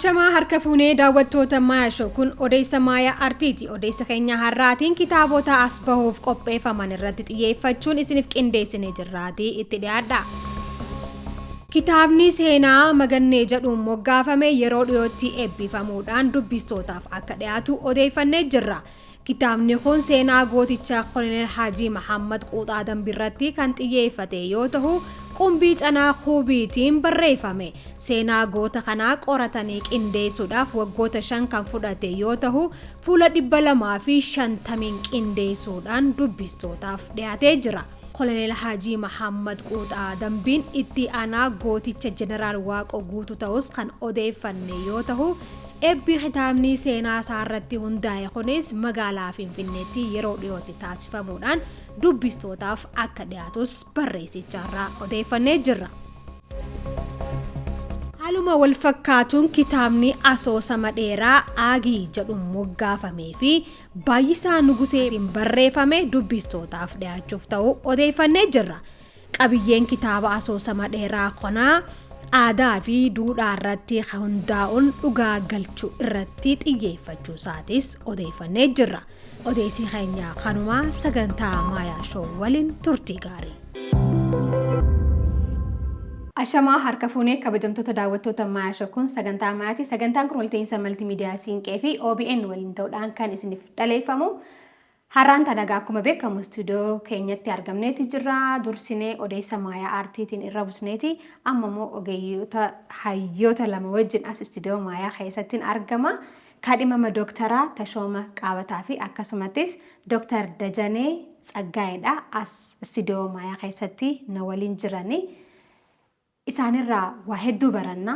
Ashamaa harka fuunee daawwattoota Maayashoo kun odeessa Maayaa Artiiti. Odeessa keenya har'aatiin kitaabota as bahuuf qopheeffaman irratti xiyyeeffachuun isiniif qindeessinee jirraatii itti dhiyaadha. Kitaabni seenaa Magannee jedhuun moggaafame yeroo dhiyootti eebbifamuudhaan dubbistootaaf akka dhiyaatu odeeffannee jirra. Kitaabni kun seenaa gootichaa Koloneel Haajii Mahammad Quuxaa Dambiirratti kan xiyyeeffate yoo ta'u, qumbii canaa Kuubiitiin barreeffame. Seenaa goota kanaa qoratanii qindeessuudhaaf waggoota 5 kan fudhate yoo ta'u, fuula 250 qindeessuudhaan dubbistootaaf dhiyaatee jira. Koloneel Haajii Mahammad Quuxaa Dambiin itti aanaa gooticha Jeneraal Waaqoo Guutuu ta'us kan odeeffanne yoo ta'u, eebbi kitaabni seenaa isaarratti hundaa'e kunis magaalaa Finfinneetti yeroo dhiyootti taasifamuudhaan dubbistootaaf akka dhiyaatus barreessicharraa odeeffannee jirra. Haaluma wal fakkaatuun kitaabni asoosama dheeraa Aagii jedhuun moggaafamee fi Baay'isaa Nuguseetiin barreeffame dubbistootaaf dhiyaachuuf ta'u odeeffannee jirra. Qabiyyeen kitaaba asoosama dheeraa kanaa aadaa fi duudhaa irratti hundaa'uun dhugaa galchuu irratti xiyyeeffachuu isaatis odeeffannee jirra. Odeessi keenya kanumaa sagantaa Maayashoo waliin turtii gaarii. Ashamaa harka fuunee kabajamtoota daawwattoota Maayashoo kun sagantaa Maayaati. Sagantaan kun walta'iinsa maltiimiidiyaa Siinqee fi OBN waliin ta'uudhaan kan isiniif dhaleeffamu. Har'aan tanagaa akkuma beekamu istuudiyoo keenyatti argamneeti jirra. Dursinee odeessa Maayaa Aartiitiin irra busneeti. Amma immoo ogeeyyoota hayyoota lama wajjin as istuudiyoo Maayaa keessatti argama. Kaadhimama Dooktaraa Tashooma Qaabataa fi akkasumattis Dooktar Dajanee Tsaggaayedha as istuudiyoo Maayaa keessatti na waliin jirani. Isaanirraa waa hedduu baranna.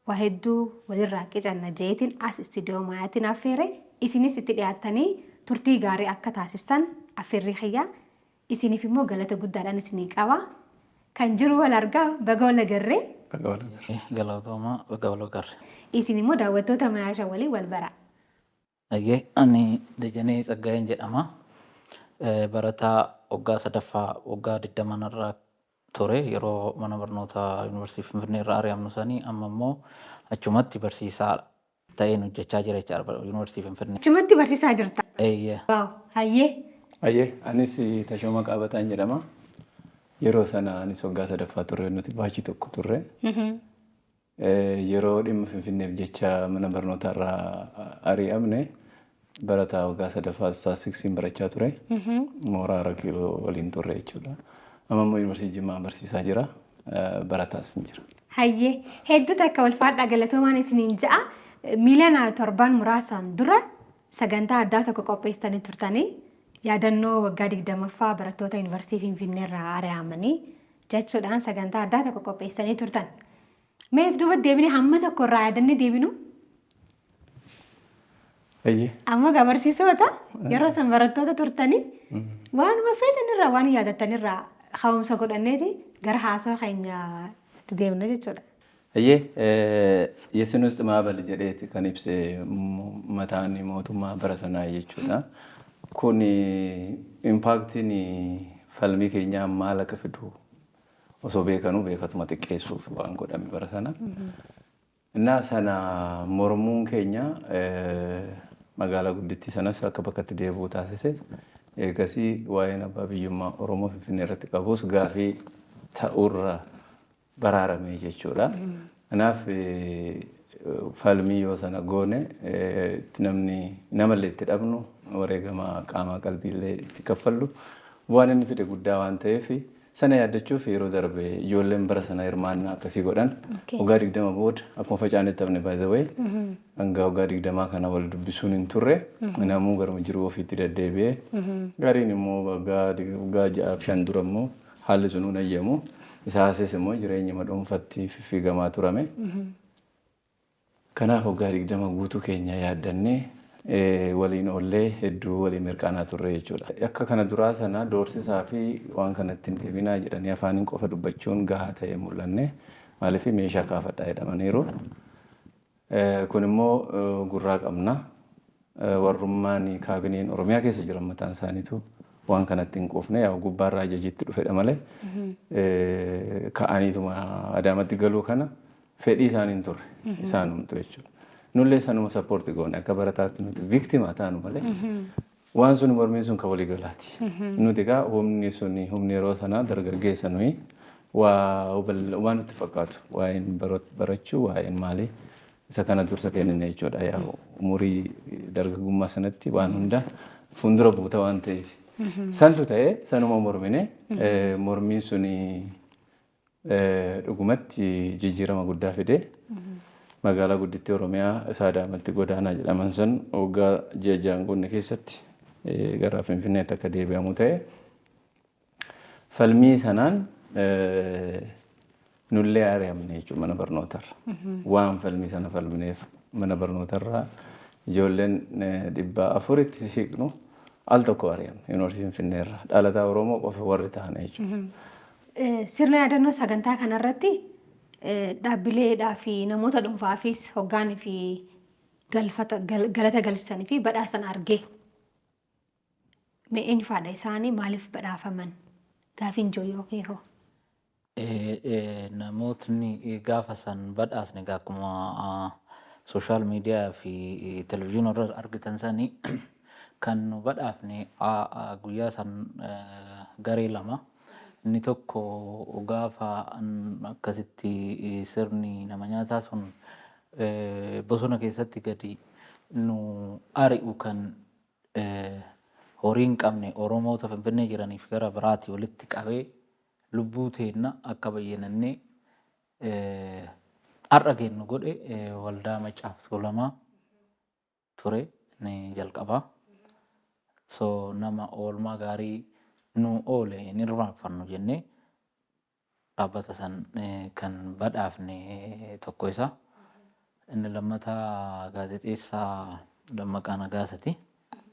Waa hedduu walirraa qicanna jeetiin as istuudiyoo Maayaatiin affeere. Isinis itti dhiyaattanii turtii gaarii akka taasistan affeerri xiyyaa. Isiniif immoo galata guddaadhaan isinii qaba. Kan jiru wal argaa baga wal agarree. Baga wal agarree. Galatooma baga wal agarree. Isin immoo daawwattoota Maayashoo waliin wal bara. Ani Dajanee Tsaggaayeen jedhama. Barataa waggaa 3ffaa waggaa 20 irraa ture yeroo mana barnootaa Yuunivarsiitii Finfinnee irraa ari'amnu sanii amma immoo achumatti barsiisaa ta'een hojjechaa jira jechaadha Yuunivarsiitii Finfinnee. Achumatti barsiisaa jirta? Waaw, hayyee. Anis Tashooma Qaabataan jedhama. Yeroo sana anis waggaa 3ffaa turre nuti baachii tokko turre. Yeroo dhimma Finfinneef jecha mana barnootaa irraa ari'amne barataa waggaa 3ffaa Staastiksiin barachaa ture. Mooraa Rakiiloo waliin turre jechuudha. Amma immoo Yuunivarsiitii Jimmaa barsiisaa jira. Barataas ni jira. Hayyee. Hedduu takka wal faadhaa galatoomaan isiniin ja'a. Miiliyoona 7 muraasaan dura sagantaa addaa tokko qopheessanii turtanii yaadannoo waggaa 20ffaa barattoota Yuunivarsiitii Finfinnee irraa ari'amanii jechuudhaan sagantaa addaa tokko qopheessanii turtan. Meef duuba deebinee hamma tokko irraa yaadannee deebinu? Amma barsiisota yeroo san barattoota turtanii waanuma feetanirraa waan yaadatanirraa hawumsa godhanneeti gara haasoo keenya deemna jechuudha. Yesuun usti maabali jedheeti kan ibse mataan mootummaa bara sanaa jechuudha. Kun impaaktiin falmii keenyaa maal akka fidu osoo beekanuu beekatuma xiqqeessuuf waan godhame bara sana. Innaa sana mormuun keenya magaalaa guddittii sanas akka bakkatti deebi'uu taasise. Eegasii waa'een abbaa biyyummaa Oromoo Finfinnee irratti qabus gaafii ta'urra baraarame jechuudha. Kanaaf falmii yoo sana goone namallee itti dhabnu wareegama qaamaa qalbiillee itti kaffallu waan inni fide guddaa waan ta'eef sana yaadachuuf yeroo darbe ijoolleen bara sana hirmaannaa akkasii godhan waggaa 20 booda akkuma facaanetti hafne by the way hanga waggaa 20 kana wal dubbisuun hin turre namuu garuma jiruu ofiitti deddeebi'ee gariin immoo waggaa 6-5 dura immoo haalli sun hunayyamu isaasis immoo jireenya dhuunfaatti fiffigamaa turame. Kanaaf waggaa 20 guutuu keenya yaadannee waliin ollee hedduu waliin mirqaanaa turre jechuudha. Akka kana duraa sana doorsisaa fi waan kanatti hin deebinaa jedhanii afaaniin qofa dubbachuun gahaa ta'ee mul'anne maaliif meeshaa kaafadhaa jedhamaniiru. Kun immoo gurraa qabna. Warrummaan kaabineen Oromiyaa keessa jiran mataan isaaniitu waan kanatti hin quufne yaa gubbaarraa ajajitti dhufedha malee ka'aniituma Adaamatti galuu kana fedhii isaaniin turre isaanumtu jechuudha. Nullee sanuma sappoortii goone akka barataatti nuti viiktimaa taanu malee waan sun mormiin sun kan waliigalaati. Nuti egaa humni yeroo sanaa dargaggeessa nuyi waan nutti fakkaatu waa'een barachuu waa'een maalii isa kana dursa kennine jechuudha. Yaa umurii dargaggummaa sanatti waan hunda fuuldura buuta waan ta'eef. Santu ta'ee sanuma mormine mormiin suni dhugumatti jijjiirama guddaa fide magaalaa guddittii Oromiyaa isaa Adaamaatti godaanaa jedhaman san waggaa jajjaan gonne keessatti gara Finfinneetti akka deebi'amu ta'e falmii sanaan nullee ari'amne jechuudha mana barnootarra. Waan falmii sana falmineef mana barnootarraa ijoolleen 400 siqnu al tokko ari'amne yuunivarsiitii Finfinneerraa dhalataa Oromoo qofa warri ta'an jechuudha. Sirna yaadannoo sagantaa kanarratti dhaabbileedhaa fi namoota dhuunfaafis hoggaanii fi galata galchanii fi badhaasan argee. Mee eenyufaadha isaanii maaliif badhaafaman? Gaafiin jooyyoo keeroo. Namootni gaafa san badhaasne akkuma sooshaal miidiyaa fi televizyiinii irra argitan sanii kan nu badhaafne guyyaa san garee lama. Inni tokko gaafa akkasitti sirni nama nyaataa sun bosona keessatti gadi nu ari'u kan horii hin qabne Oromoota Finfinnee jiraniif gara biraatti walitti qabee lubbuu teenna akka bayyanannee har'a kennu godhe waldaa Macaaf Tuulamaa ture ni jalqaba. So nama oolmaa gaarii nu oole ni irraanfannu jennee dhaabbata san kan badhaafne tokko isa. Inni lammataa gaazexeessaa Dammaqaa Nagaasati.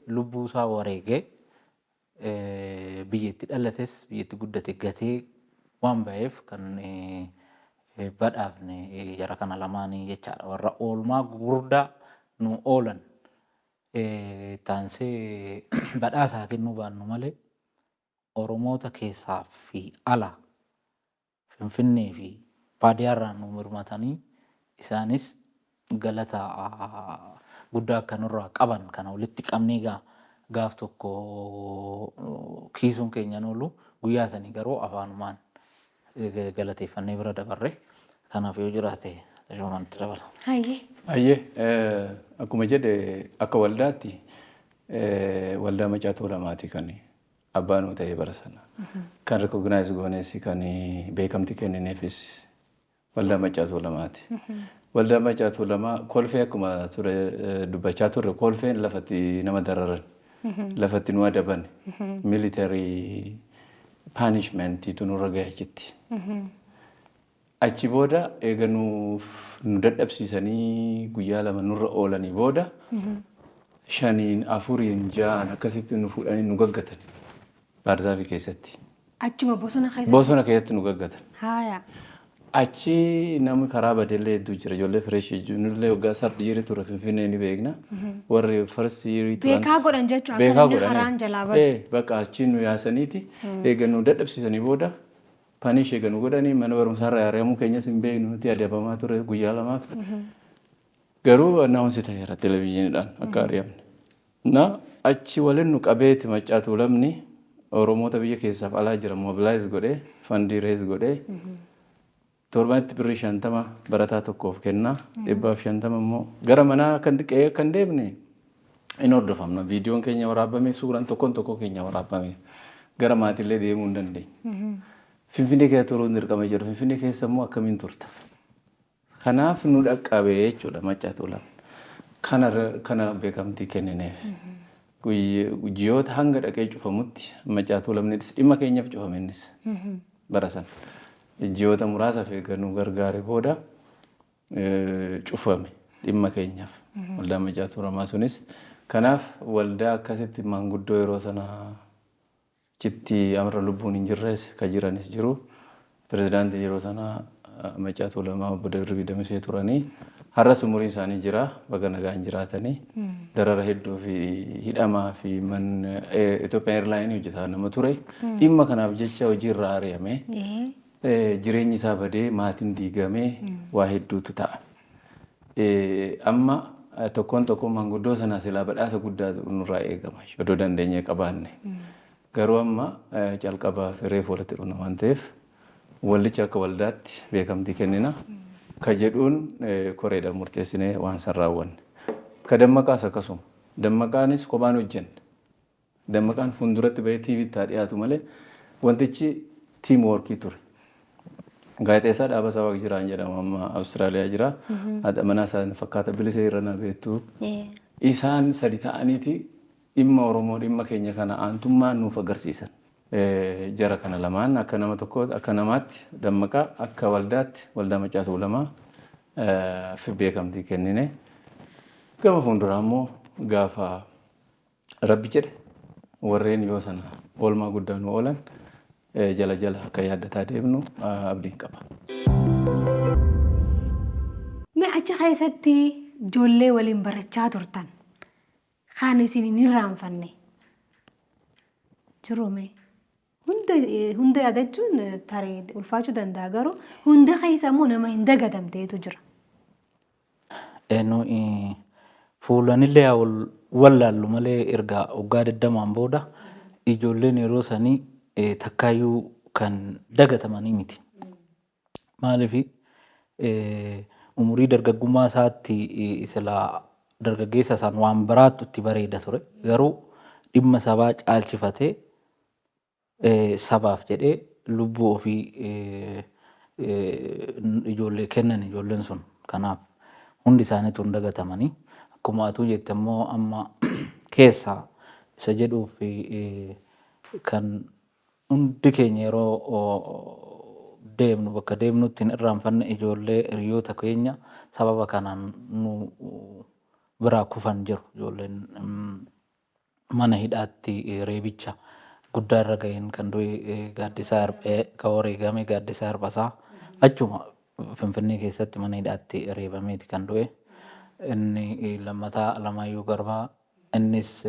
Lubbuu isaa wareegee biyyatti dhalates biyyatti guddate gatee waan ba'eef kan badhaafne jara kana lamaanii jechaadha. Warra oolmaa gurguddaa nu oolan taansee badhaasaa kennuu baannu malee Oromoota keessaa fi ala Finfinnee fi baadiyyaarraan nu mirmatanii isaanis galata guddaa akka nurraa qaban kana walitti qabnee gaaf tokko kiisuun keenya oolu guyyaa sanii garuu afaanumaan galateeffannee bira dabarre. Kanaaf yoo jiraate tajaajilamatti dabala. Hayyee akkuma jedhe akka waldaatti waldaa Macaa Tuulamaati kan abbaan ta'ee bara sana kan recognize goonessi kan beekamti kennineefis waldaa Macaa Tuulamaati. Waldaa Macaa Tuulamaa kolfee akkuma ture dubbachaa turre kolfeen lafatti nama dararan lafatti nu adaban military punishment nurra ga'e jetti. Achi booda eega nu dadhabsiisanii guyyaa lama nurra oolanii booda 5, 4, 6 akkasitti nu fuudhanii nu gaggatan. Baarzaafii keessatti. Achuma bosona keessatti. Bosona keessatti nu gaggatan. Haaya. Achi namni karaa badeellee hedduu jira. Ijoollee fireeshii nullee waggaa sardiirii ture Finfinnee ni beekna. Warri farsiirii turan. Beekaa godhan jechuudha. Beekaa godhan. Haraan jalaa bada. Bakka achi nu yaasaniiti. Eega nu dadhabsiisanii booda panish eega nu godhanii mana barumsaarra ari'amuu keenyas hin beeknu nuti adabamaa ture guyyaa lamaaf. Garuu annaawunsi ta'eera televezyiiniidhaan akka ari'amne. Na achi waliin nu qabeeti Macaa Tuulamni Oromoota biyya keessaaf alaa jiran mobilaayiz godhee fandii rees godhee torbanitti birrii 50 barataa tokkoof kennaa 150 immoo gara manaa kan deemne in hordofamna. Viidiyoon keenya waraabame suuraan tokko keenya waraabame gara maatiillee deemuu hin dandeenye. Finfinnee keessa turuun dirqama jiru. Finfinnee keessa immoo akkamiin turta? Kanaaf nu dhaqqabee jechuudha Macaa Tuulamaa. Kana beekamtii kennineef. Guyyoota hanga dhaqee cufamutti Macaa Tuulamnis dhimma keenyaaf cufame innis bara sana. Guyyoota muraasaaf eeganuu gargaare booda cufame dhimma keenyaaf waldaa Macaa Tuulamaa sunis. Kanaaf waldaa akkasitti maanguddoo yeroo sana chitti amra lubbuun hin jirres ka jiranis jiru. Pirezidaantii yeroo sana Macaa Tuulamaa obbo Dirribii Damisee turanii har'as umuriin isaanii jira baga nagaan jiraatanii darara hedduu fi hidhamaa fi Itoophiyaa Airlaayinii hojjetaa nama ture. Dhimma kanaaf jecha hojii irraa ari'ame jireenyi isaa badee maatiin diigamee waa hedduutu ta'a. Amma tokkoon manguddoo sanaa silaa badhaasa guddaa nurraa eegama yoo dandeenye qabaanne. Garuu amma calqabaaf reefu walitti dhufna waan ta'eef wallicha akka waldaatti beekamtii kennina. Ka jedhuun koreedhaan murteessinee waan san raawwanne. Ka dammaqaas akkasuma. Dammaqaanis kophaan hojjenne. Dammaqaan fuulduratti bahee TV'tti haa dhiyaatu malee wantichi tiim woorkii ture. Gaazexeessaa dhaaba isaa Waaqi Jiraan jedhama amma Awustiraaliyaa jira. Haadha manaa isaa fakkaata bilisee irra na beektu. Isaan sadi ta'aniiti dhimma Oromoo dhimma keenya kana aantummaan nuuf agarsiisan. Jara kana lamaan akka nama tokko akka namaatti dammaqaa akka waldaatti waldaa Maccaa Tuulamaa fi beekamtii kennine. Gama fuulduraa immoo gaafa Rabbi jedhe warreen yoo sana oolmaa guddaa nu oolan jala jala akka yaaddataa deemnu abdiin qaba. Mee achi keessatti ijoollee waliin barachaa turtan kaan isin hin irraanfanne jiru mee? Hunda yaadachuun tarii ulfaachuu danda'a garuu hunda keessa immoo nama hin dagatamteetu jira. Fuulanillee wallaallu malee erga waggaa 20 booda ijoolleen yeroo sanii takkaayyuu kan dagatamanii miti. Maaliif umurii dargaggummaa isaatti isla dargaggeessa isaan waan biraattu itti bareeda ture. Garuu dhimma sabaa caalchifatee sabaaf jedhee lubbuu ofii ijoollee kennan ijoolleen sun. Kanaaf hundi isaaniitu hin dagatamanii. Akkuma atuu jette immoo amma keessaa isa jedhuuf kan hundi keenya yeroo deemnu bakka deemnutti hin irraanfanne ijoollee hiriyoota keenya sababa kanaan nu biraa kufan jiru. Ijoolleen mana hidhaatti reebicha guddaa irra ga'een kan du'e Gaaddisaa Hirphee kan wareegame Gaaddisaa Hirphasaa achuma Finfinnee keessatti mana hidhaatti reebameeti kan du'e. Inni lammataa Alamaayyoo Garbaa innis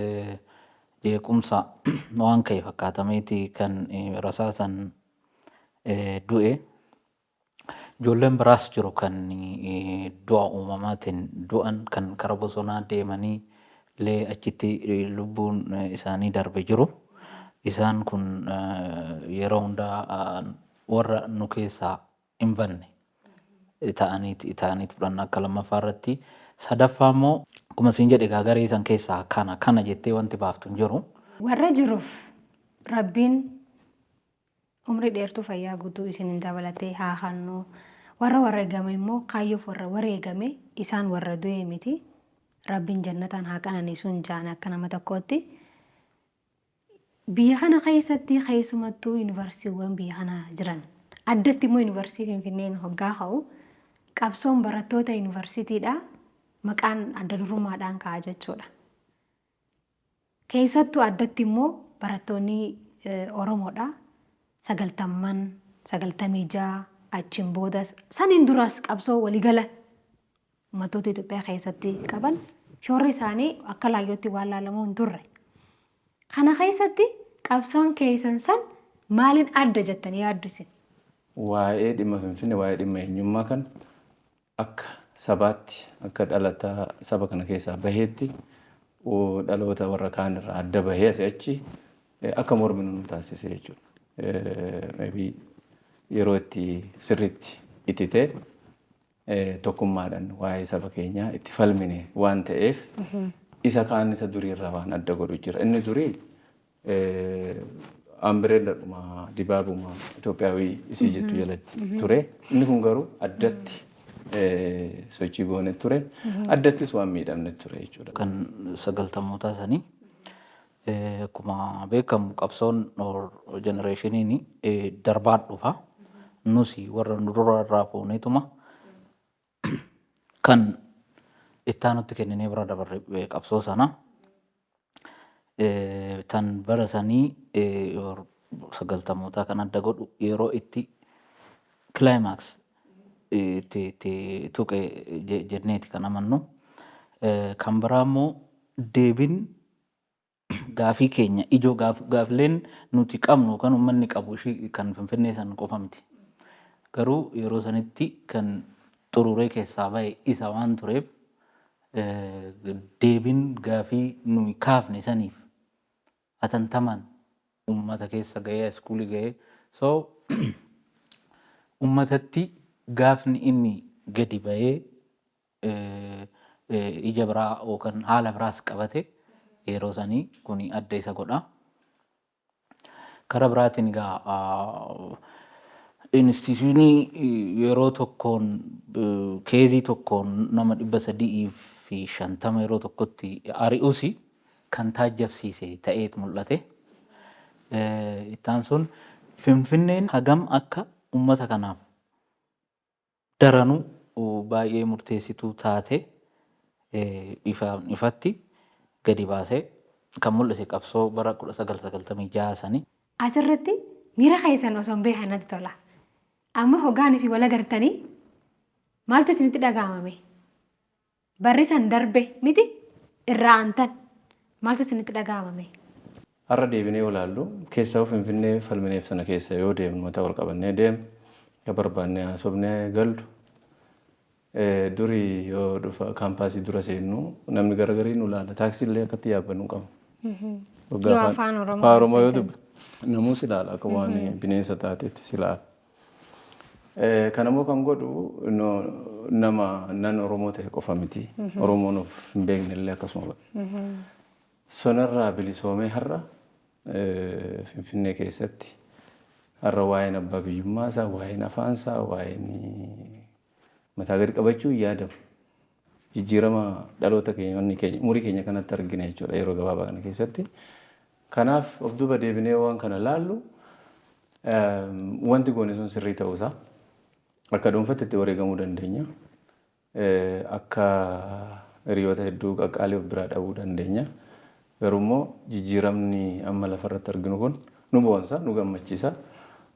jeequmsa waan ka'e fakkaatameeti kan rasaasan du'e. Ijoolleen biraas jiru kan du'a uumamaatiin du'an kan kara bosonaa deemanii illee achitti lubbuun isaanii darbe jiru. Isaan kun yeroo hundaa warra nu keessaa hin banne ta'aniiti fudhanna akka lammaffaa irratti. Sadaffaa immoo akkuma siin jedhe garee isaan keessaa kana jettee wanti baaftu hin jiru. Warra jiruuf Rabbiin umrii dheertuu fayyaa guutuu isin dabalatee haa hannu. Warra wareegame immoo kaayyoof warra wareegame isaan warra du'e miti. Rabbiin jannataan haa qananiisu hin jaan akka nama tokkootti. Biyya kana keessatti keessumattuu yuunivarsiitiiwwan biyya kana jiran addatti immoo yuunivarsiitii Finfinneen hoggaa ka'u qabsoon barattoota yuunivarsiitiidhaa maqaan adda durummaadhaan ka'a jechuudha. Keessattuu addatti immoo barattoonni Oromoodhaa 96 achiin booda saniin duras qabsoo waliigala uummattoota Itoophiyaa keessatti qaban shoorri isaanii akka laayyootti waan laalamuu hin turre. Kana keessatti qabsoon keessan san maaliin adda jettanii yaaddu isin? Waa'ee dhimma Finfinnee waa'ee dhimma eenyummaa kan akka sabaatti akka dhalataa saba kana keessaa baheetti dhaloota warra kaan irraa adda bahee asii achi akka morminu nu taasise jechuudha. Maybe yeroo itti sirriitti ititee tokkummaadhaan waa'ee saba keenyaa itti falmine waan ta'eef isa kaan isa durii irraa waan adda godhu jira. Inni durii ambireelladhuma dibaabuma Itoophiyaawii isii jettu jalatti ture. Inni kun garuu addatti sochii goone ture. Addattis waan miidhamne ture jechuudha. Kan 90mootaa sanii akkuma beekamu qabsoon jenereeshiniin darbaa dhufa. Nusi warra dura irraa fuuneetuma kan ittaanutti kenninee bira dabarre qabsoo sana tan bara sanii 90mootaa kan adda godhu yeroo itti climax itti tuqe jenneeti kan amannu. Kan biraa immoo deebiin gaafii keenya ijoo gaafileen nuti qabnu kan uummanni qabu ishii kan Finfinnee san qofa miti. garuu yeroo sanitti kan xururee keessaa bahe isa waan tureef deebiin gaafii nuyi kaafne saniif atantaman ummata keessa gahee iskuulii gahee so ummatatti gaafni inni gadi bahee ija biraa yookaan haala biraas qabate yeroo sanii kun adda isa godha. Karaa biraatiin egaa instituushinii yeroo tokkoon keezii tokkoon nama 350 yeroo tokkotti ari'uusi kan taajjabsiise ta'ee mul'ate. Ittaan sun Finfinneen hagam akka ummata kanaaf daranuu baay'ee murteessituu taate ifatti gadi baasee kan mul'ise qabsoo bara 1996 sanii. Asirratti miira keessan osoo hin beekan natti tola. Amma hoggaanii fi wal agartanii maaltu isinitti dhaga'amame? Barri san darbe miti irraa aantan maaltu isinitti dhaga'amame? Har'a deebinee olaallu keessaa Finfinnee falmineef sana keessa yoo deemnu mataa wal qabannee deemnu yoo barbaannee haasofnee gallu durii yoo dhufa kaampaasii dura seennu namni garagarii nu laala taaksii illee akkatti yaabbannu qabu. Yoo afaan Oromoo yoo dubbe namuu si laala akka waan bineensa taateetti si laala. Kanammoo kan godhu nama nan Oromoo ta'e qofa miti. Oromoon of hin beekne illee akkasuma godha. Sonarraa bilisoomee har'a Finfinnee keessatti har'a waa'een abbaa biyyummaa isaa, waa'een afaan isaa, waa'een mataa gadi qabachuu yaadamu. Jijjiirama dhaloota keenya umurii keenya kanatti argina jechuudha yeroo gabaabaa kana keessatti. Kanaaf of duuba deebinee waan kana laallu wanti goone sun sirrii ta'uusaa akka dhuunfaatti itti wareegamuu dandeenya. Akka hiriyoota hedduu qaqqaalii of biraa dhabuu dandeenya. Garuu immoo jijjiiramni amma lafarratti arginu kun nu boonsa, nu gammachiisa.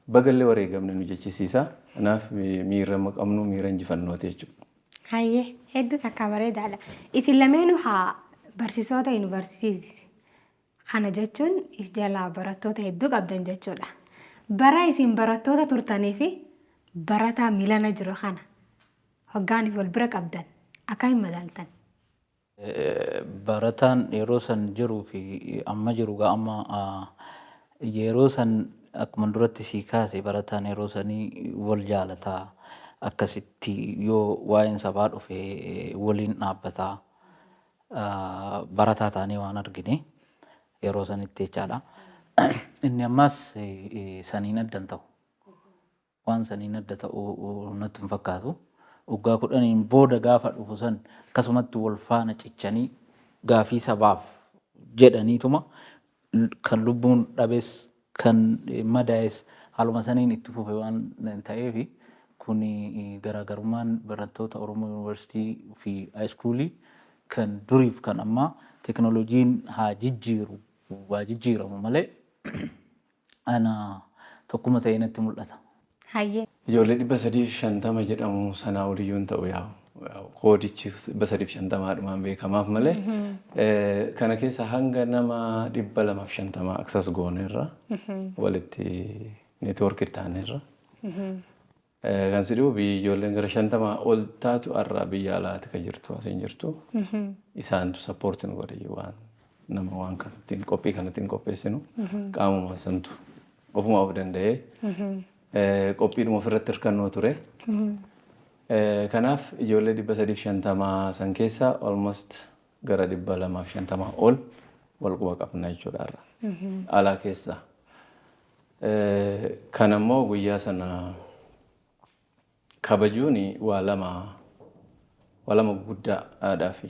Bagallee wareegamne nu jechisiisa. Kanaaf miira qabnu miira injifannooti jechuudha. Hayyee hedduu takka bareedaadha. Isin lameenuu haa barsiisota yuunivarsiitii. Kana jechuun if jalaa barattoota hedduu qabdan jechuudha. Bara isin barattoota turtanii fi barataa milana jiru kana hoggaaniif wal bira qabdan akkamiin madaaltan? Barataan yeroo san jiruu fi amma jiru amma yeroo san akkuma duratti sii kaase barataan yeroo sanii wal jaalataa akkasitti yoo waa'een sabaa dhufe waliin dhaabbataa barataa taanee waan argine yeroo sanitti jechaadha. Inni ammas saniin addan ta'u waan saniin adda ta'u natti hin fakkaatu. Waggaa 10 booda gaafa dhufu san akkasumatti wal faana cichanii gaafii sabaaf jedhaniituma kan lubbuun dhabes kan madaa'es haaluma saniin itti fufe waan ta'eef kun garaagarummaan barattoota Oromoo Yuunivarsiitii fi Haayiskuulii kan duriif kan ammaa teknooloojiin haa jijjiiramu malee ana tokkuma ta'ee natti mul'ata. Hayyee. Ijoollee 350 jedhamu sanaa oliyyuu hin ta'u koodichi 350 beekamaaf malee kana keessa hanga nama 250 aksas gooneerra walitti neetwoorkii taaneerra. Kan si dhibu ijoolleen gara 50 ol taatu har'a biyya alaatti kan jirtu asiin jirtu isaantu sappoortii nu godhe waan nama waan kanattiin qophii kanattiin qopheessinu qaamuma santu ofuma of danda'ee qophiidhuma ofirratti hirkannoo ture. Kanaaf ijoollee 350 san keessa almost gara 250 ol wal quba qabna jechuudha har'a. Alaa keessa. Kan ammoo guyyaa sana kabajuun waa lama guddaadhaa fi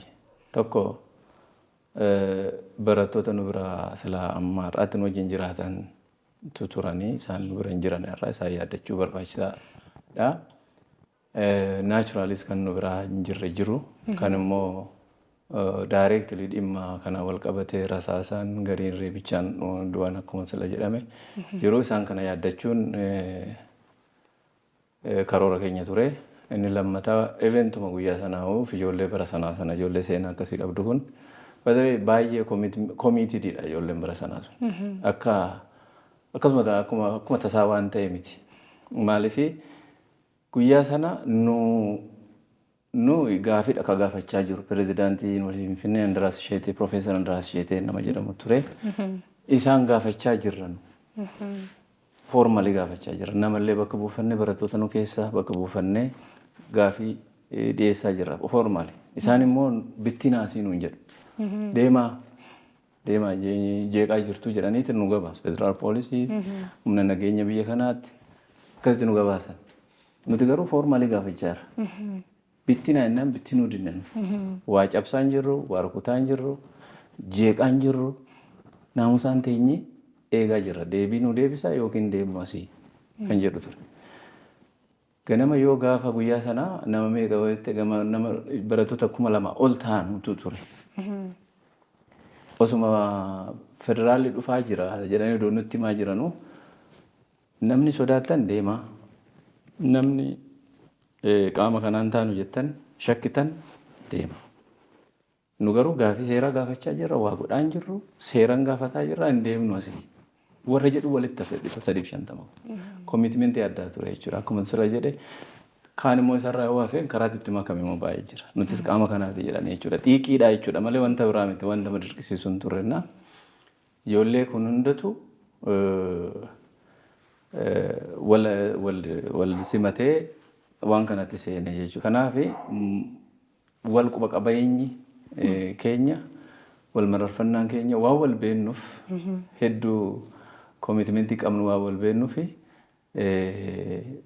tokko barattoota nu bira silaa amma har'aatti nu wajjin jiraatan turanii isaan nu bira hin jiran irraa isaan yaadachuu barbaachisaadha. Naachuraalis kan nu biraa hin jirre jiru kan immoo daayireektilii dhimma kana wal qabatee rasaasaan gariin reebichaan du'an akkuma sila jedhame yeroo isaan kana yaadachuun karoora keenya ture. Inni lammataa eventuma guyyaa sanaa ijoollee bara sanaa sana ijoollee seenaa akkasii qabdu kun baay'ee koomitiidha ijoolleen bara sanaa sun. Akkasuma tasaa waan ta'e miti. Maaliif Guyyaa sana nu gaafii akka gaafachaa jiru pirezidaantii Yuunivarsiitii Finfinnee Andiraas Sheetee Piroofeesar Andiraas Sheetee nama jedhamu ture. Isaan gaafachaa jirran. Foormalii gaafachaa jiran. Namallee bakka buufannee barattoota nu keessaa bakka buufannee gaafii dhiyeessaa jirra. Foormalii. Isaan immoo bittinaasii nuun jedhu. Deemaa jeeqaa jirtu jedhaniiti nu gabaasu. Federaal poolisii humna nageenya biyya kanaatti akkasitti nu gabaasan. Nuti garuu foormalii gaafachaa jirra. Bittinaa innaan bittinuu dinnan. Waa cabsaan jirru, waa rukutaan jirru, jeeqaan jirru, naamusaan teenyee eegaa jirra. Deebii nu deebisaa yookiin deemnu asii kan jedhu ture. Ganama yoo gaafa guyyaa sanaa nama meeqa walitti nama barattoota 2,000 ol ta'antu ture. Osuma federaalli dhufaa jira jedhanii odoo nutti himaa jiranuu namni sodaattan deemaa. Namni qaama kanaan taanu jettan shakkitan deema. Nu garuu gaafii seeraa gaafachaa jirra, waa godhaan jirru, seeraan gaafataa jirra, hin deemnu asii. Warra jedhu walitti fedhi 350. Koomitimentii addaa ture jechuudha. Akkuma sirra jedhe kaan immoo isarraa yoo hafe karaatti itti makame immoo baay'ee jira. Nutis qaama kanaaf jedhanii jechuudha. Xiiqiidha jechuudha malee wanta biraa miti wanta madirqisiisu hin turrenna. Ijoollee kun hundatu wal simatee waan kanatti seene jechuudha. Kanaaf wal quba qabeenyi keenya wal mararfannaan keenya waan wal beennuuf hedduu koomitimentii qabnu waan wal beennuuf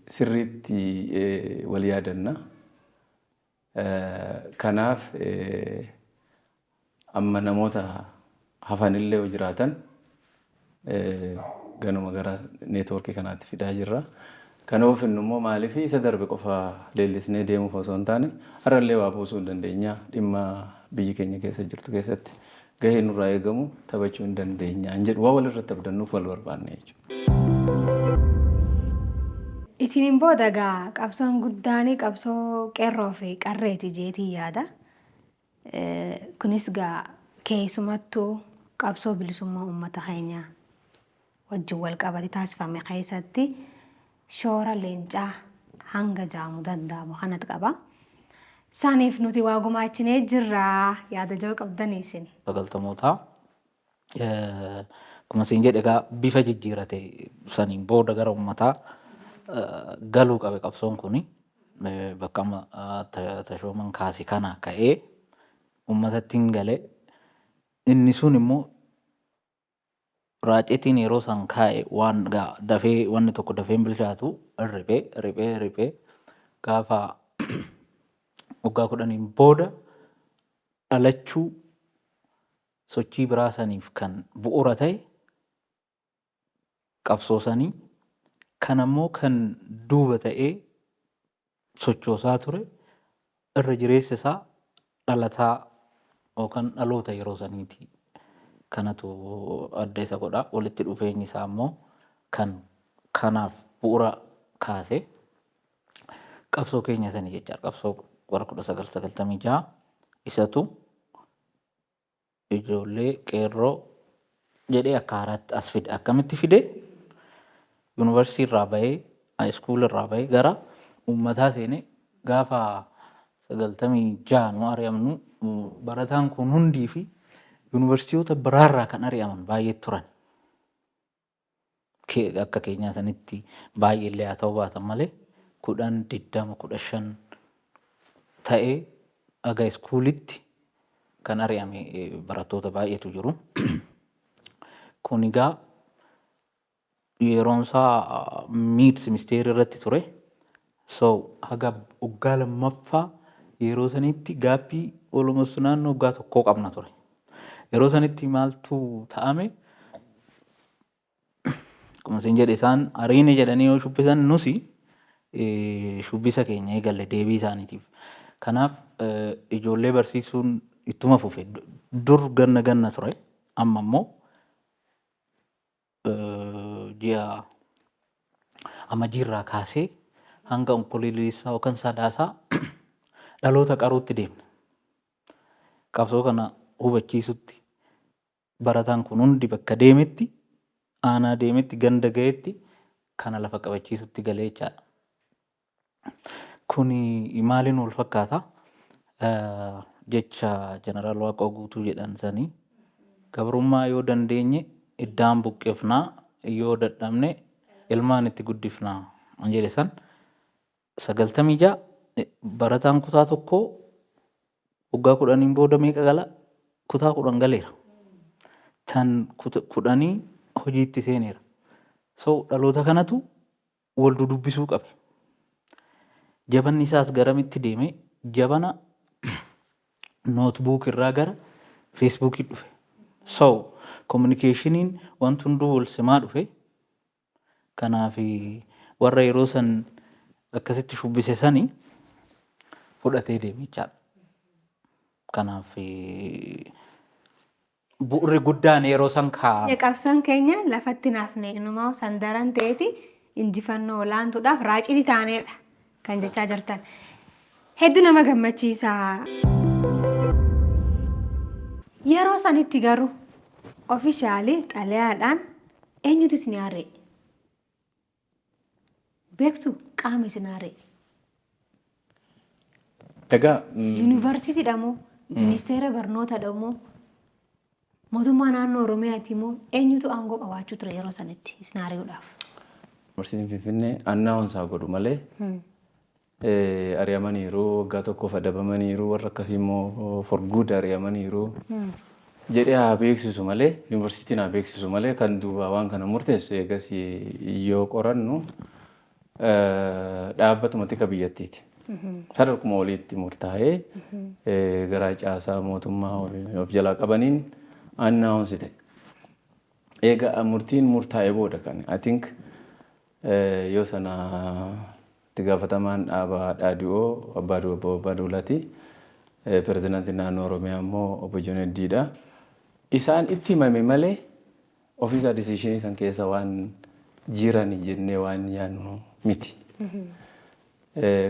sirriitti wal yaadanna. Kanaaf amma namoota hafanillee yoo jiraatan ganuma gara neetwoorkii kanaatti fidaa jirra. Kana ofinnu immoo maaliif isa darbe qofa leellisnee deemuuf osoo hin taane har'allee waa buusuu hin dandeenya dhimma biyyi keenya keessa jirtu keessatti gahee nurraa eegamu taphachuu hin dandeenya hin jedhu waa walirratti abdannuuf wal barbaanne jechuudha. Isiniin booda egaa qabsoon guddaan qabsoo qeerroo fi qarreeti jeetii yaada. Kunis egaa keessumattuu qabsoo bilisummaa uummata keenyaa wajjin wal qabate taasifame keessatti shoora leencaa hanga jaamu danda'amu kanatti qaba. Saaniif nuti waa gumaachinee jirraa yaada joo qabdanii isin. Sagaltamoota akkuma isin jedhe egaa bifa jijjiirate saniin booda gara uummataa galuu qabe qabsoon kuni bakka amma tashooman kaase kana ka'ee uummatatti hin galee inni sun immoo raacetiin yeroo san kaa'e waan dafee wanni tokko dafee bilchaatu riphee gaafa waggaa 10 booda dhalachuu sochii biraa saniif kan bu'uura ta'e qabsoo sanii kan ammoo kan duuba ta'ee sochoosaa ture irra jireessa isaa dhalataa yookaan dhaloota yeroo saniiti. Kanatu adda isa godha. Walitti dhufeenyi isaa immoo kan kanaaf bu'uura kaase qabsoo keenya sanii jechaadha. Qabsoo bara 1996 isatu ijoollee qeerroo jedhee akka haaraatti as fide. Akkamitti fide? Yuunivarsiitii irraa bahee, haayiskuulii irraa bahee gara uummataa seenee gaafa 96 nu ari'amnu barataan kun hundii fi yuunivarsiitota biraarraa kan ari'aman baay'ee turan. Akka keenyaa sanitti baay'ee illee haa ta'uu baatan malee 10, 20, 15 ta'ee aga iskuulitti kan ari'ame barattoota baay'eetu jiru. Kun egaa yeroon isaa miid simisteerii irratti ture. So haga waggaa lammaffaa yeroo sanitti gaappii walumaa naannoo waggaa tokkoo qabna ture. Yeroo sanitti maaltu ta'ame? Akkuma isin jedhe isaan ariine jedhanii yoo shubbisan nusi shubbisa keenya eegalle deebii isaaniitiif. Kanaaf ijoollee barsiisuun ittuma fufe. Dur ganna ture. Amma immoo ji'a amajjiirraa kaasee hanga onkololeessaa yookaan sadaasaa dhaloota qaruutti deemna. Qabsoo kana hubachiisutti barataan kun hundi bakka deemetti aanaa deemetti ganda ga'etti kana lafa qabachiisutti galee jechaadha. Kuni maaliin wal fakkaata? Jecha jeneraal Waaqoo guutuu jedhan sanii gabrummaa yoo dandeenye iddaan buqqifnaa yoo dadhabne ilmaan itti guddifnaa an jedhe san 96 barataan kutaa tokko waggaa 10 booda meeqa gala? Kutaa 10 galeera. Tan 10 hojiitti seeneera. So dhaloota kanatu wal dudubbisuu qabe. Jabanni isaas garamitti deeme jabana nootbuuk irraa gara feesbuukii dhufe. So communicationin wanti hunduu wal simaa dhufe. Kanaaf warra yeroo san akkasitti shubbise sanii fudhatee deeme jechaadha. Kanaaf bu'uurri guddaan yeroo san kaa. Qabsoon keenya lafatti naafne inumaa sandaran ta'eeti injifannoo olaantuudhaaf raacii taaneedha kan jechaa jirtan. Hedduu nama gammachiisa. Yeroo sanitti garuu ofishaalii xalayaadhaan eenyutu isin yaaree? Beektu qaama isin yaaree? Egaa Yuunivarsiitiidha moo ministeera barnootaadha moo mootummaa naannoo Oromiyaati moo eenyutu aangoo qabaachuu ture yeroo sanitti isin yaariidhaaf? Yuunivarsiitiin Finfinnee annaawunsaa godhu malee ari'amaniiru waggaa tokkoof adabamaniiru warra akkasii immoo for good ari'amaniiru jedhee haa beeksisu malee yuunivarsiitiin haa beeksisu malee kan duuba waan kana murteessu eegas yoo qorannu dhaabbatuma tika biyyattiiti. Sadarkuma walitti murtaa'ee gara caasaa mootummaa of jalaa qabaniin annaawunsi ta'e. Egaa murtiin murtaa'ee booda kan I think yoo sana itti gaafatamaan dhaabaa dhaadhi'oo abbaa duulati pirezidaantii naannoo Oromiyaa immoo obbo Joneddiidha. Isaan itti himame malee ofiisaa disishinii san keessa waan jiran jennee waan yaannu miti.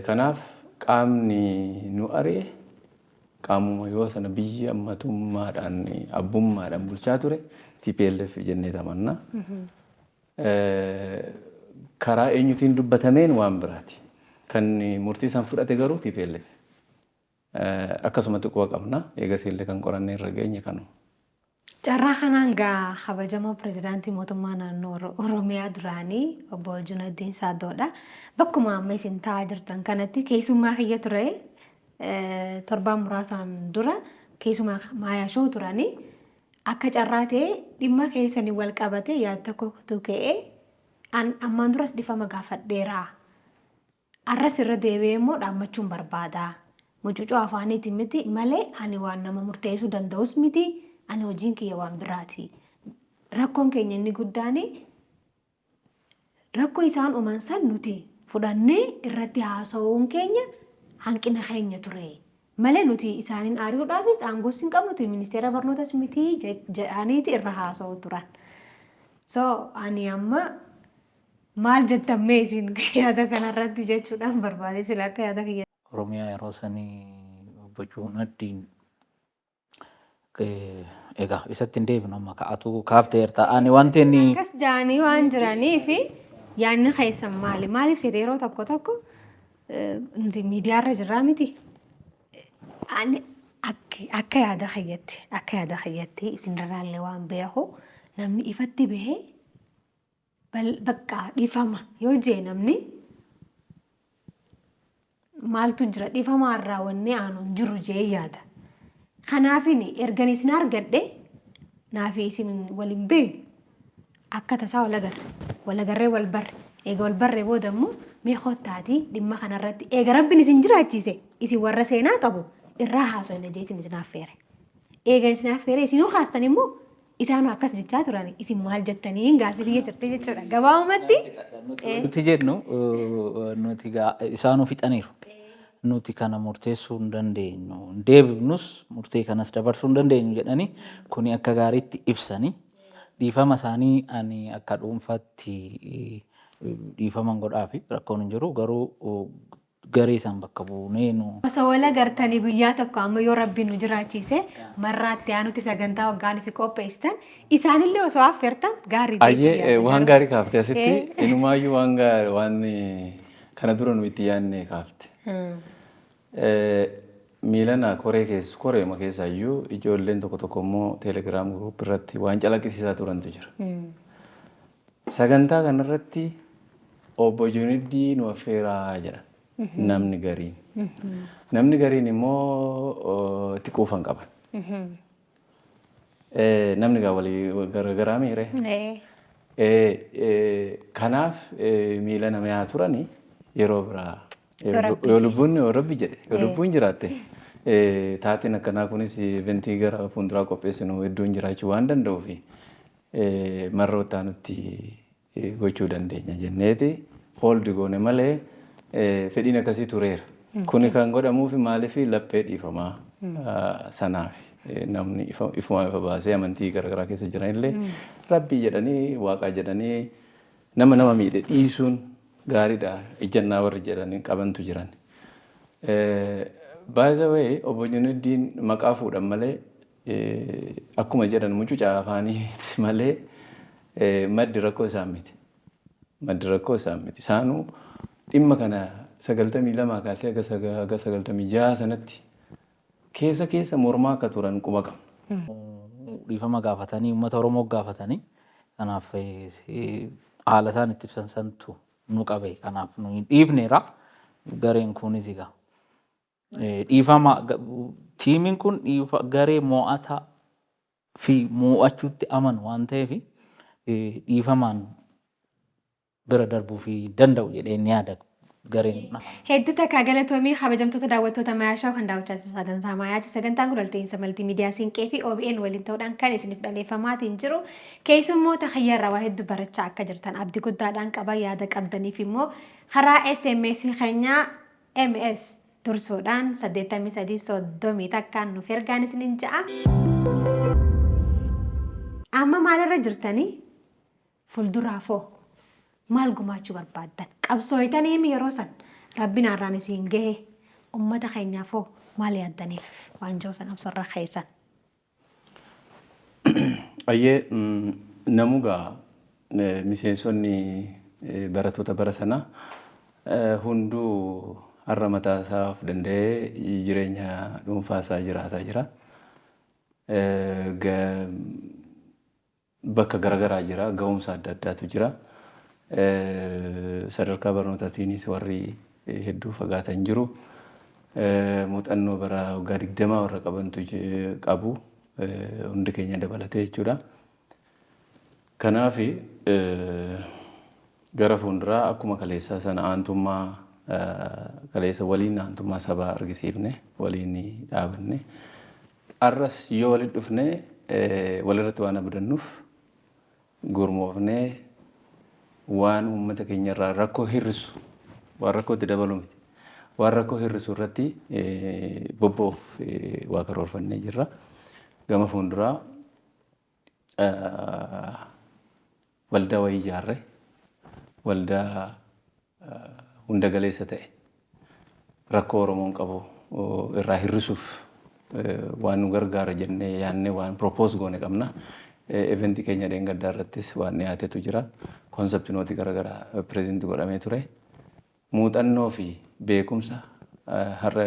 Kanaaf qaamni nu ari'e qaamuma yoo sana biyya ammatummaadhaan abbummaadhaan bulchaa ture TPLF jennee tamanna. Karaa eenyutiin dubbatameen waan biraati. Kan murtii san fudhate garuu TPLF. Akkasumatti quba qabna. Eegas illee kan qorannee irra geenye kanu. Carraa kanaan gaa kabajamoo pirezidaantii mootummaa naannoo Oromiyaa duraanii obbo Junaddiin Saaddoodha. Bakkuma amma isin taa'aa jirtan kanatti keessummaa kiyya ture torbaan muraasaan dura keessumaa maayaashoo turanii akka carraa ta'e dhimma keessanii wal qabate yaada tokkotu ka'ee ammaan duras dhifama gaafadheera. Arras irra deebi'ee immoo dhaammachuun barbaada. Mucucoo afaaniitiin miti malee ani waan nama murteessuu danda'us miti. Ani hojiin kiyya waan biraati. Rakkoon keenya inni guddaan rakkoo isaan uuman san nuti fudhannee irratti haasa'uun keenya hanqina keenya ture. Malee nuti isaaniin ari'uudhaafis aangoos hin qabnu ministeera barnootas miti jedhaniiti irra haasa'u turan. So ani amma maal jettammee isin yaada kanarratti jechuudhaan barbaade sila akka yaada kiyya. Oromiyaa yeroo sanii obbo Junaddiin egaa isatti hin deebinu amma ka'atu kaafteerta. Ani wanti inni akkas jaanii waan jiraniif yaadni keessan maali? Maaliif jedhee yeroo tokko nuti miidiyaarra jirraa miti? Ani akka yaada kiyyatti isinirraallee waan beeku namni ifatti bahee bakka dhiifama yoo jee namni maaltu jira dhiifamaarraa wanni aanuun jiru jee yaada. Kanaafin ergan isin argadhe naafi isin waliin beeku akka tasaa walagarree wal barre eega wal barree booda immoo mee kottaatii dhimma kanarratti eega rabbiin isin jiraachise isin warra seenaa qabu irraa haasofna jeetiin isin affeere. Eega isin affeere isinuu haastan immoo isaanuu akkas jechaa turan isin maal jettanii gaaffii kiyya turte jechuudha. Gabaabumatti nuti jennu nuti isaanuu fixaniiru. Nuti kana murteessuu hin dandeenyu. Deebinus murtee kanas dabarsuu hin dandeenyu jedhanii kuni akka gaariitti ibsanii dhiifama isaanii ani akka dhuunfaatti dhiifaman godhaafi rakkoon hin jiru garuu garee isaan bakka buunee nu. Osoo wal agartanii guyyaa tokko amma yoo rabbiin nu jiraachise marraatti aanuti sagantaa waggaan fi qopheessitan isaanillee osoo affeertan gaarii. Ayyee waan gaarii kaaftee asitti inumaayyuu waan Kana dura nu itti yaadnee kaafte. Miilana koree keessa iyyuu ijoolleen tokko tokko immoo teelegiraam guruup irratti waan calaqqisiisaa turantu jira. Sagantaa kanarratti obbo Junaidii nu affeeraa jedha namni gariin. Namni gariin immoo itti quufan qaban. Namni gaa walii garagaraa miire. Kanaaf miila nama yaa turani yeroo biraa yoo lubbuun rabbi jedhe yoo lubbuun jiraatte taateen akkanaa kunis eventii gara fuulduraa qopheessinu hedduun jiraachuu waan danda'uu fi marroottaa nutti gochuu dandeenya jenneeti hooldi goone malee fedhiin akkasii tureera. Kuni kan godhamuuf maaliif laphee dhiifamaa sanaaf namni ifuma ifa baasee amantii garaagaraa keessa jiran illee rabbii jedhanii waaqaa jedhanii nama miidhe dhiisuun gaariidha ejjennaa warri jedhanii qabantu jiran. By the way obbo Junaidiin maqaa fuudhan malee akkuma jedhan mucucaa afaanii malee maddi rakkoo isaan miti. Maddi rakkoo isaan miti. Isaanuu dhimma kana 92 kaasee aga 96 sanatti keessa mormaa akka turan quba qabna. Dhiifama gaafatanii uummata Oromoo gaafatanii kanaaf haala isaan itti ibsan santu nu qabe kanaaf nu dhiifneera gareen kunis egaa dhiifama tiimiin kun garee mo'ataa fi mo'achuutti amanu waan ta'eef dhiifamaan bira darbuu fi danda'u jedhee ni yaada gareen. Hedduu takka galatoomii kabajamtoota daawwattoota Mayaashaa kan daawwachaa sagantaa Mayaati. Sagantaan kun walta'iinsa maltiimiidiyaa Siinqee fi OBN waliin ta'uudhaan kan isiniif dhaleeffamaatiin jiru. Keessummoota xiyyaarraa waa hedduu barachaa akka jirtan abdii guddaadhaan qaba yaada qabdaniif immoo karaa SMS keenyaa MS tursuudhaan 8330 takkaan nuuf ergaan isiniin ja'a. Amma maalirra jirtanii fuulduraafoo maal gumaachuu barbaaddan qabsooytanii yeroo san rabbiin har'aan isiin gahe ummata keenyaafoo maal yaaddaniif waan jiru san absorra keessan. Ayyee namugaa miseensonni barattoota bara sanaa hunduu har'a mataa isaa of danda'ee jireenya dhuunfaa isaa jiraataa jira. Bakka garaagaraa jira ga'umsa adda addaatu jira. Sadarkaa barnootaatiinis warri hedduu fagaatan jiru. Muuxannoo bara waggaa 20 warra qabantu qabu hundi keenya dabalatee jechuudha. Kanaaf gara fuulduraa akkuma kaleessaa sana aantummaa kaleessa waliin aantummaa sabaa argisiifne waliin dhaabanne arras yoo walitti dhufne walirratti waan abdannuuf gurmoofnee waan uummata keenya irraa rakkoo hir'isu waan rakkootti dabalu miti waan rakkoo hir'isu irratti bobba'uuf waa karoorfannee jirra. Gama fuulduraa waldaa wayii ijaarre waldaa hunda galeessa ta'e rakkoo Oromoon qabu irraa hir'isuuf waan nu gargaara jennee yaadnee waan propose goone qabna. Eventii keenya dheengaddaa irrattis waan dhiyaatetu jira. Konseptinooti garaagaraa pireezidantii godhamee ture. Muuxannoo fi beekumsa har'a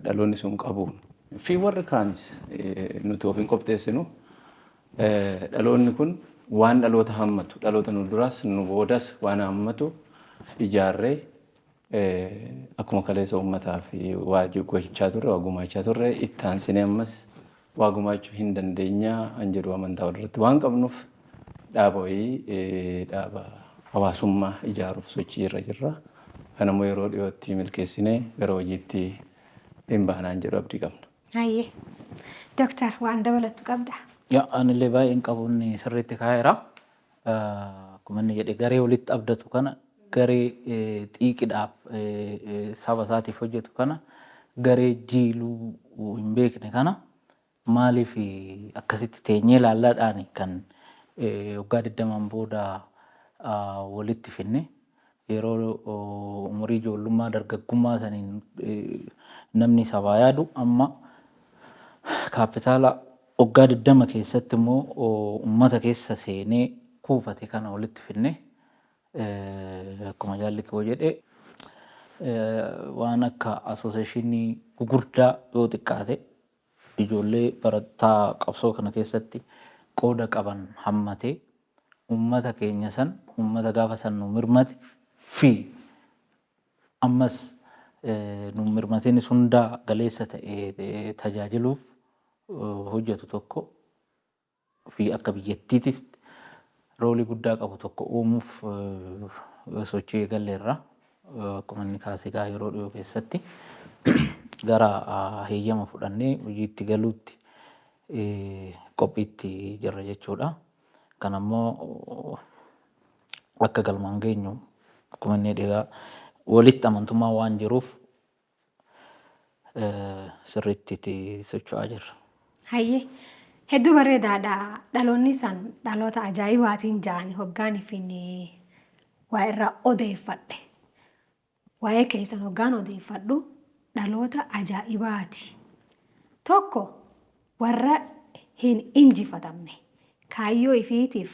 dhaloonni sun qabuun fi warri kaanis nuti ofiin qopheessinu dhaloonni kun waan dhaloota hammatu dhaloota nu duraas nu boodas waan hammatu ijaarree akkuma kaleessa uummataa fi waa gochaa turre waa gumaachaa turre itti aansinee ammas waa gumaachuu hin dandeenya an jedhu amantaa walirratti waan qabnuuf dhaaba wayii dhaaba hawaasummaa ijaaruuf sochii irra jirra. Kanammoo yeroo dhiyootti milkeessinee gara hojiitti hin baanaan jedhu abdii qabna. Ayyee Dooktar waan dabalatu qabda. Anillee baay'een qabuun sirriitti kaa'eera. Akkuma inni jedhe garee walitti abdatu kana garee xiiqidhaaf saba isaatiif hojjetu kana garee jiiluu hin beekne kana maaliif akkasitti teenyee ilaallaadhaan kan waggaa 20 booda walitti finne yeroo umurii ijoollummaa dargaggummaa saniin namni sabaa yaadu amma kaapitaala waggaa 20 keessatti immoo uummata keessa seenee kuufate kana walitti finne akkuma jaalli koo jedhee waan akka asooseeshinii gugurdaa yoo xiqqaate ijoollee barataa qabsoo kana keessatti qooda qaban hammatee uummata keenya san uummata gaafa san nu mirmate fi ammas nu mirmateenis hundaa galeessa ta'ee tajaajiluuf hojjetu tokko fi akka biyyattiitis roolii guddaa qabu tokko uumuuf sochii eegalleerra akkuma inni kaasee yeroo dhiyoo keessatti gara heeyyama fudhannee hojiitti galuutti qophiitti jirra jechuudha. Kan ammoo akka galmaan geenyu akkuma inni dhiigaa walitti amantummaa waan jiruuf sirriitti socho'aa jirra. Hayyee hedduu bareedaadha. Dhaloonni isaan dhaloota ajaa'ibaatiin ja'anii hoggaaniif waa irraa odeeffadhe. Waa'ee keessan hoggaan odeeffadhu dhaloota ajaa'ibaati. Tokko warra hin injifatamne kaayyoo ifiitiif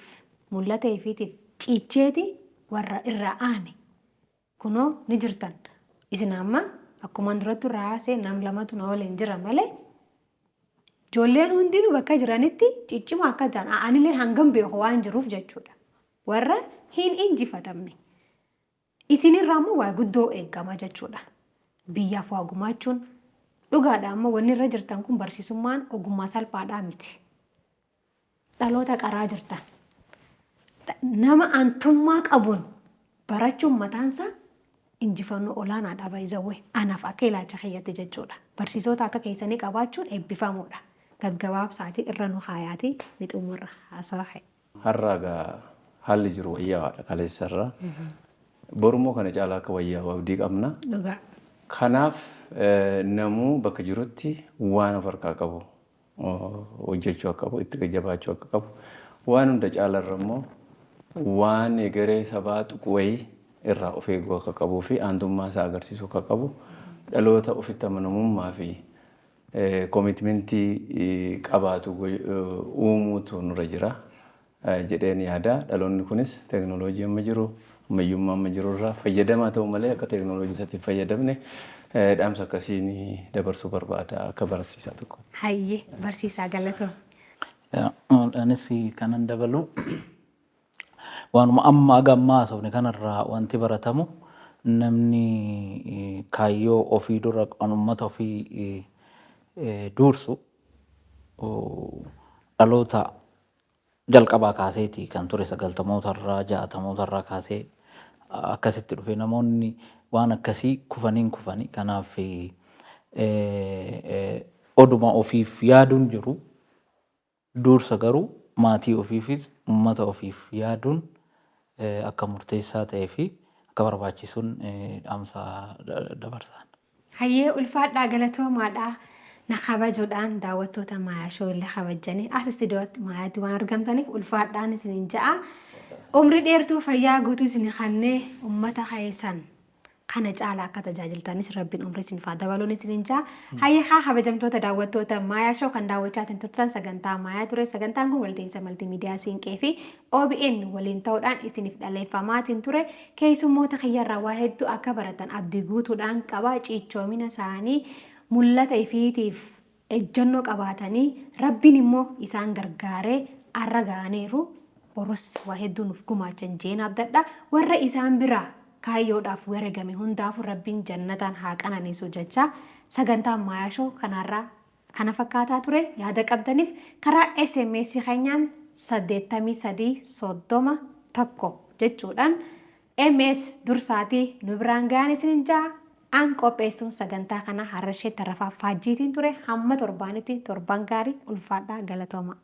mul'ata ifiitiif ciicheeti warra irraa aane. Kunoo ni jirtan. Isin amma akkuma duratti raasee nam lamatu na waliin jira malee ijoolleen hundinuu bakka jiranitti ciccima akka ta'an anillee hangam beeku waan jiruuf jechuudha. Warra hin injifatamne. Isinirraa immoo waa guddoo eegama jechuudha. Biyyaaf waa gumaachuun dhugaadha ammoo wanni irra jirtan kun barsiisummaan ogummaa salphaadhaa miti. Dhaloota qaraa jirtan. Nama antummaa qabuun barachuun mataansaa injifannoo olaanaadha baay'izawwee. Anaaf akka ilaalcha keeyyatti jechuudha. Barsiisota akka keessanii qabaachuun eebbifamuudha. Gaggabaabsaatii irra nu haayaatii ni xumurra haasawa. Har'aagaa haalli jiru wayyaa'aadha kaleessarraa. Borummoo kana caalaa akka wayyaa'u abdii qabna. Dhugaa. Kanaaf namuu bakka jirutti waan of harkaa qabu hojjechuu akka qabu itti jabaachuu akka qabu waan hunda caalarra immoo waan egeree sabaa tuqu wayii irraa of eeguu akka qabuu fi aantummaa isaa agarsiisuu akka qabu dhaloota ofitti amanamummaa fi koomitmentii qabaatu uumuutu nurra jira jedheen yaada. Dhaloonni kunis teekinooloojii amma jiru ammayyummaa amma jiru irraa fayyadamaa ta'u malee akka teekinooloojii isaatti fayyadamne dhaamsa akkasiin dabarsuu barbaada akka barsiisaa tokko. Hayyee barsiisaa galatoo. Anis kanan dabalu waanuma amma gammaa haasofne kanarraa wanti baratamu namni kaayyoo ofii dura uummata ofii dursu dhaloota jalqabaa kaaseeti kan ture 90mootarraa 60mootarraa kaasee akkasitti dhufe namoonni waan akkasii kufanii kanaaf oduma ofiif yaaduun jiru dursa garuu maatii ofiifis uummata ofiif yaaduun akka murteessaa ta'ee fi akka barbaachisuun dhaamsa dabarsan. Hayyee ulfaadhaa galatoomaadhaa. Na kabajuudhaan daawwattoota Maayaa Shoo illee kabajanii as istiidiyootti Maayaatti waan argamtaniif ulfaadhaan isiniin ja'a. Umrii dheertuu fayyaa guutuu isin kannee uummata keessan kana caalaa akka tajaajiltanis rabbiin umrii isin faa dabaluun isiniin ja'a. Hayyee kabajamtoota daawwattoota Maayaa Shoo kan daawwachaatiin turtan sagantaa Maayaa ture. Sagantaan kun walta'iinsa maltiimiidiyaa Siinqee fi OBN waliin ta'uudhaan isiniif dhaleeffamaatiin ture. Keessummoota kiyyarraa waa hedduu akka baratan abdii guutuudhaan qaba. Ciichoomina isaanii mul'ata ifiitiif ejjennoo qabaatanii rabbiin immoo isaan gargaaree arra ga'aniiru borus waa hedduu nuuf gumaachan jeen abdadha. Warra isaan biraa kaayyoodhaaf wareegame hundaafuu rabbiin jannataan haa qananiisu jecha sagantaan Maayaa Shoo kanarraa kana fakkaataa ture. Yaada qabdaniif karaa SMS keenyaan 8331 jechuudhaan MS dursaatii nu biraan ga'an isiniin ja'a. An qopheessuun sagantaa kana har'ashee tarafaa faajjiitiin ture hamma torbaanitti torban gaarii ulfaadhaa galatooma.